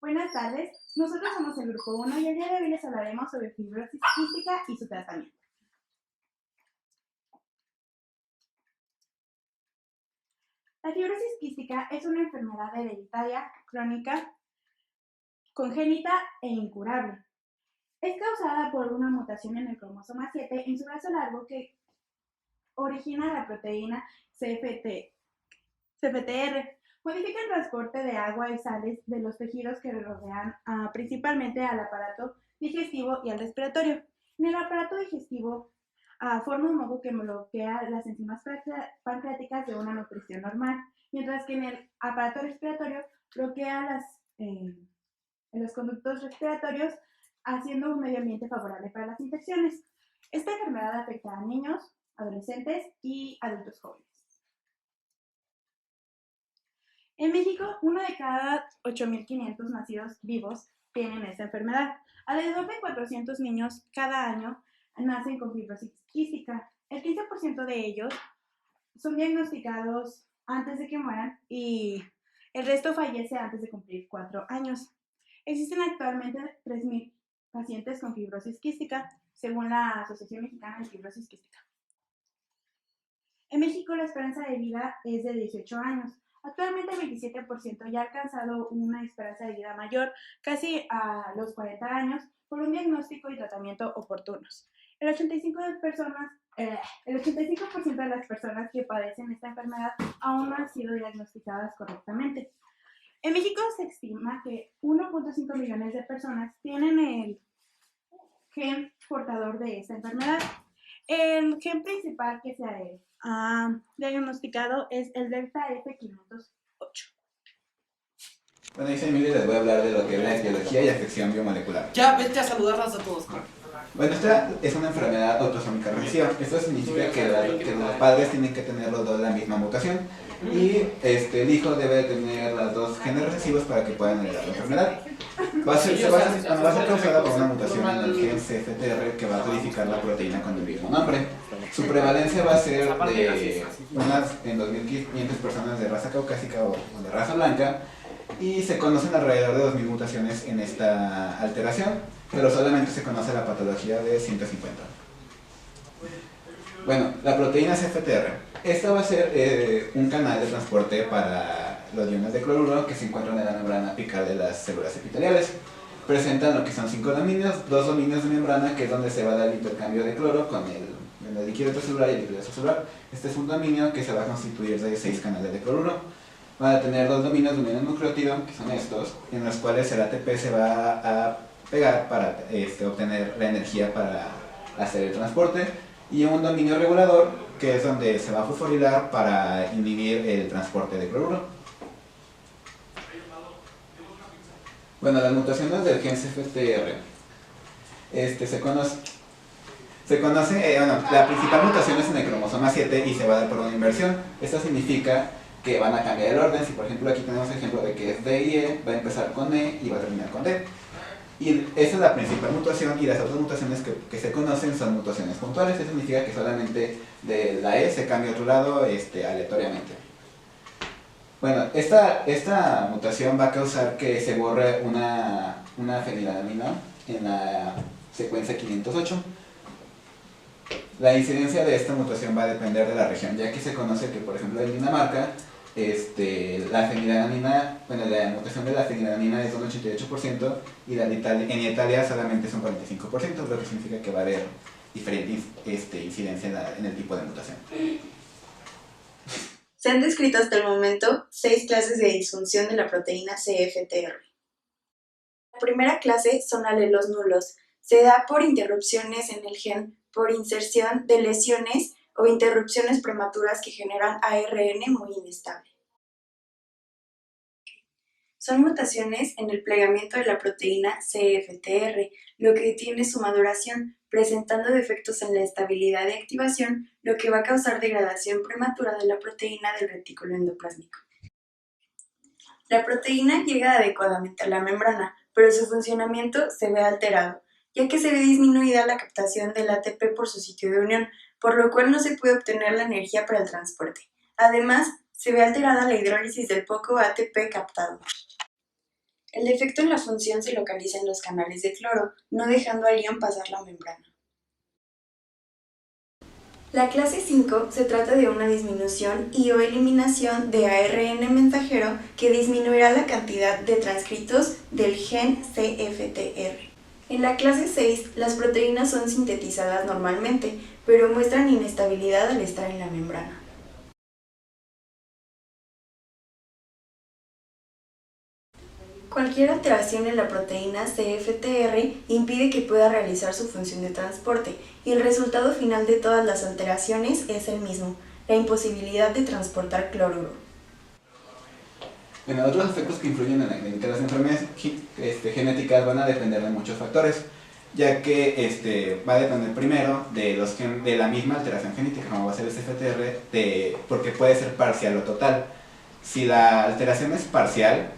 Buenas tardes, nosotros somos el grupo 1 y el día de hoy les hablaremos sobre fibrosis quística y su tratamiento. La fibrosis quística es una enfermedad hereditaria, crónica, congénita e incurable. Es causada por una mutación en el cromosoma 7 en su brazo largo que origina la proteína CFTR. Modifica el transporte de agua y sales de los tejidos que rodean principalmente al aparato digestivo y al respiratorio. En el aparato digestivo forma un modo que bloquea las enzimas pancreáticas de una nutrición normal, mientras que en el aparato respiratorio bloquea los conductos respiratorios, haciendo un medio ambiente favorable para las infecciones. Esta enfermedad afecta a niños, adolescentes y adultos jóvenes. En México, uno de cada 8.500 nacidos vivos tienen esta enfermedad. Alrededor de 400 niños cada año nacen con fibrosis quística. El 15% de ellos son diagnosticados antes de que mueran y el resto fallece antes de cumplir 4 años. Existen actualmente 3.000 pacientes con fibrosis quística, según la Asociación Mexicana de Fibrosis Quística. En México, la esperanza de vida es de 18 años. Actualmente el 27% ya ha alcanzado una esperanza de vida mayor, casi a los 40 años, por un diagnóstico y tratamiento oportunos. El 85% de las personas que padecen esta enfermedad aún no han sido diagnosticadas correctamente. En México se estima que 1.5 millones de personas tienen el gen portador de esta enfermedad. El gen principal que se ha diagnosticado es el delta F508. Bueno, yo soy Emilio y les voy a hablar de lo que es la etiología y afección biomolecular. Ya, vete a saludarlas a todos, Carl. Bueno, esta es una enfermedad autosómica recesiva. Esto significa que los padres tienen que tener los dos la misma mutación y el hijo debe tener los dos genes recesivos para que puedan heredar la enfermedad. Va a ser causada por una mutación en el gen CFTR que va a codificar la proteína con el mismo nombre. Su prevalencia va a ser de unas en 2.500 personas de raza caucásica o de raza blanca, y se conocen alrededor de 2.000 mutaciones en esta alteración, pero solamente se conoce la patología de 150. Bueno, la proteína CFTR. Esta va a ser un canal de transporte para los iones de cloruro que se encuentran en la membrana apical de las células epiteliales. Presentan lo que son 5 dominios, 2 dominios de membrana, que es donde se va a dar el intercambio de cloro con el líquido extracelular y el líquido extracelular. Este es un dominio que se va a constituir de 6 canales de cloruro. Van a tener 2 dominios de unión nucleótido, que son estos, en los cuales el ATP se va a pegar para obtener la energía para hacer el transporte, y un dominio regulador, que es donde se va a fosforilar para inhibir el transporte de cloruro. Bueno, las mutaciones del gen CFTR la principal mutación es en el cromosoma 7 y se va a dar por una inversión. Esto significa que van a cambiar el orden. Si por ejemplo aquí tenemos el ejemplo de que es D y E, va a empezar con E y va a terminar con D. Y esa es la principal mutación, y las otras mutaciones que se conocen son mutaciones puntuales. Eso significa que solamente de la E se cambia a otro lado aleatoriamente. Bueno, esta mutación va a causar que se borre una fenilalanina en la secuencia 508. La incidencia de esta mutación va a depender de la región, ya que se conoce que, por ejemplo, en Dinamarca, la fenilalanina, la mutación de la fenilalanina es de un 88%, y en Italia solamente es un 45%, lo que significa que va a haber diferente incidencia en el tipo de mutación. Se han descrito hasta el momento 6 clases de disfunción de la proteína CFTR. La primera clase son alelos nulos. Se da por interrupciones en el gen, por inserción de lesiones o interrupciones prematuras que generan ARN muy inestable. Son mutaciones en el plegamiento de la proteína CFTR, lo que detiene su maduración, presentando defectos en la estabilidad de activación, lo que va a causar degradación prematura de la proteína del retículo endoplásmico. La proteína llega adecuadamente a la membrana, pero su funcionamiento se ve alterado, ya que se ve disminuida la captación del ATP por su sitio de unión, por lo cual no se puede obtener la energía para el transporte. Además, se ve alterada la hidrólisis del poco ATP captado. El defecto en la función se localiza en los canales de cloro, no dejando al ion pasar la membrana. La clase 5 se trata de una disminución y o eliminación de ARN mensajero que disminuirá la cantidad de transcritos del gen CFTR. En la clase 6, las proteínas son sintetizadas normalmente, pero muestran inestabilidad al estar en la membrana. Cualquier alteración en la proteína CFTR impide que pueda realizar su función de transporte, y el resultado final de todas las alteraciones es el mismo, la imposibilidad de transportar cloruro. Bueno, otros aspectos que influyen en que las enfermedades genéticas van a depender de muchos factores, ya que va a depender primero de la misma alteración genética, como va a ser el CFTR, porque puede ser parcial o total. Si la alteración es parcial,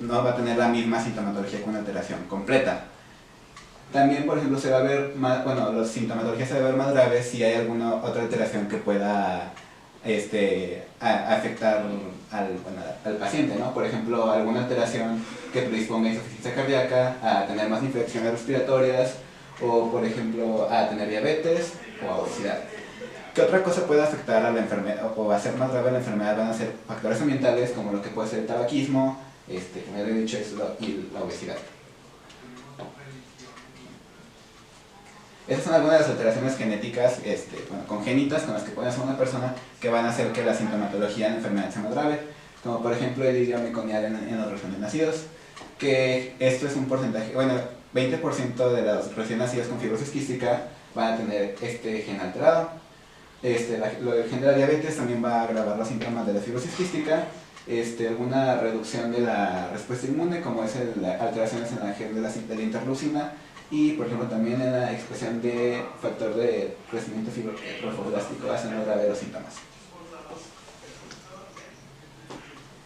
no va a tener la misma sintomatología que una alteración completa. También, por ejemplo, se va a ver más, la sintomatología se va a ver más grave si hay alguna otra alteración que pueda afectar al paciente, ¿no? Por ejemplo, alguna alteración que predisponga a insuficiencia cardíaca, a tener más infecciones respiratorias, o por ejemplo, a tener diabetes o a obesidad. ¿Qué otra cosa puede afectar a la enfermedad o hacer más grave la enfermedad? Van a ser factores ambientales como lo que puede ser el tabaquismo, como ya he dicho, y la obesidad. Esas son algunas de las alteraciones genéticas congénitas con las que puede hacer una persona que van a hacer que la sintomatología de la enfermedad sea más grave, como por ejemplo el lirio meconial en los recién nacidos, que esto es un porcentaje, 20% de los recién nacidos con fibrosis quística van a tener este gen alterado. Lo del gen de la diabetes también va a agravar los síntomas de la fibrosis quística, alguna reducción de la respuesta inmune, como es alteraciones en la gen de la interleucina, y por ejemplo también en la expresión de factor de crecimiento fibroblástico hacen más grave los síntomas.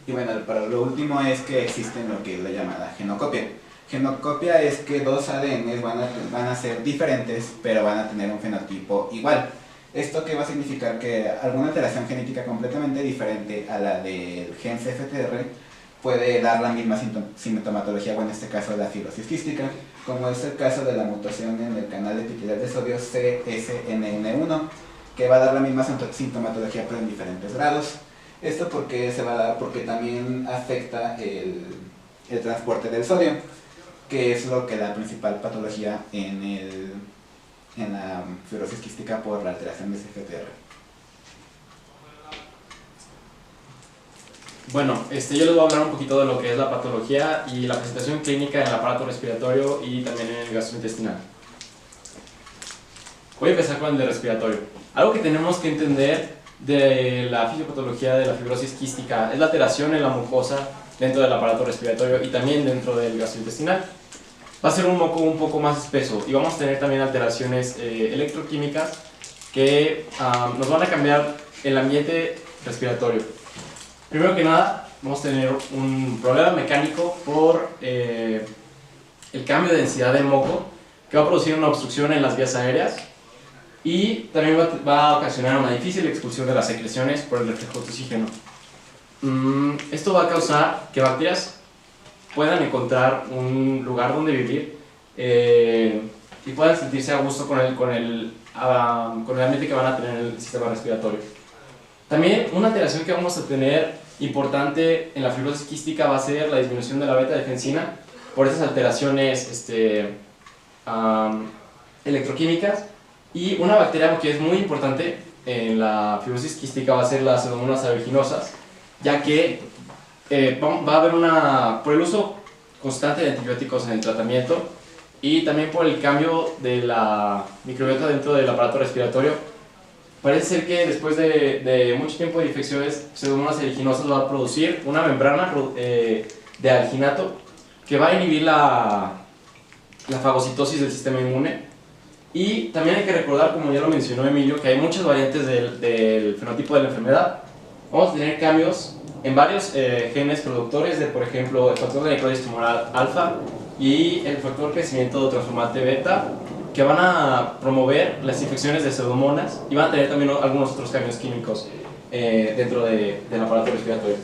Y bueno, para lo último es que existe lo que es la llamada genocopia. Genocopia es que dos ADNs van a ser diferentes, pero van a tener un fenotipo igual. ¿Esto qué va a significar? Que alguna alteración genética completamente diferente a la del gen CFTR puede dar la misma sintomatología, o en este caso la fibrosis quística, como es el caso de la mutación en el canal epitelial de sodio CSN1, que va a dar la misma sintomatología pero en diferentes grados. Esto porque se va a dar porque también afecta el transporte del sodio, que es lo que la principal patología en la fibrosis quística por la alteración de CFTR. Bueno, yo les voy a hablar un poquito de lo que es la patología y la presentación clínica en el aparato respiratorio y también en el gastrointestinal. Voy a empezar con el de respiratorio. Algo que tenemos que entender de la fisiopatología de la fibrosis quística es la alteración en la mucosa dentro del aparato respiratorio y también dentro del gastrointestinal. Va a ser un moco un poco más espeso y vamos a tener también alteraciones electroquímicas que nos van a cambiar el ambiente respiratorio. Primero que nada, vamos a tener un problema mecánico por el cambio de densidad del moco, que va a producir una obstrucción en las vías aéreas y también va a ocasionar una difícil expulsión de las secreciones por el reflejo de oxígeno. Esto va a causar que bacterias puedan encontrar un lugar donde vivir y puedan sentirse a gusto con el ambiente que van a tener en el sistema respiratorio. También una alteración que vamos a tener importante en la fibrosis quística va a ser la disminución de la beta-defensina por esas alteraciones electroquímicas, y una bacteria que es muy importante en la fibrosis quística va a ser las pseudomonas aeruginosa, ya que va a haber por el uso constante de antibióticos en el tratamiento y también por el cambio de la microbiota dentro del aparato respiratorio. Parece ser que después de mucho tiempo de infecciones, Pseudomonas aeruginosa va a producir una membrana de alginato que va a inhibir la fagocitosis del sistema inmune. Y también hay que recordar, como ya lo mencionó Emilio, que hay muchas variantes del fenotipo de la enfermedad. Vamos a tener cambios en varios genes productores de, por ejemplo, el factor de necrosis tumoral alfa y el factor de crecimiento transformante beta, que van a promover las infecciones de pseudomonas y van a tener también algunos otros cambios químicos dentro del aparato respiratorio.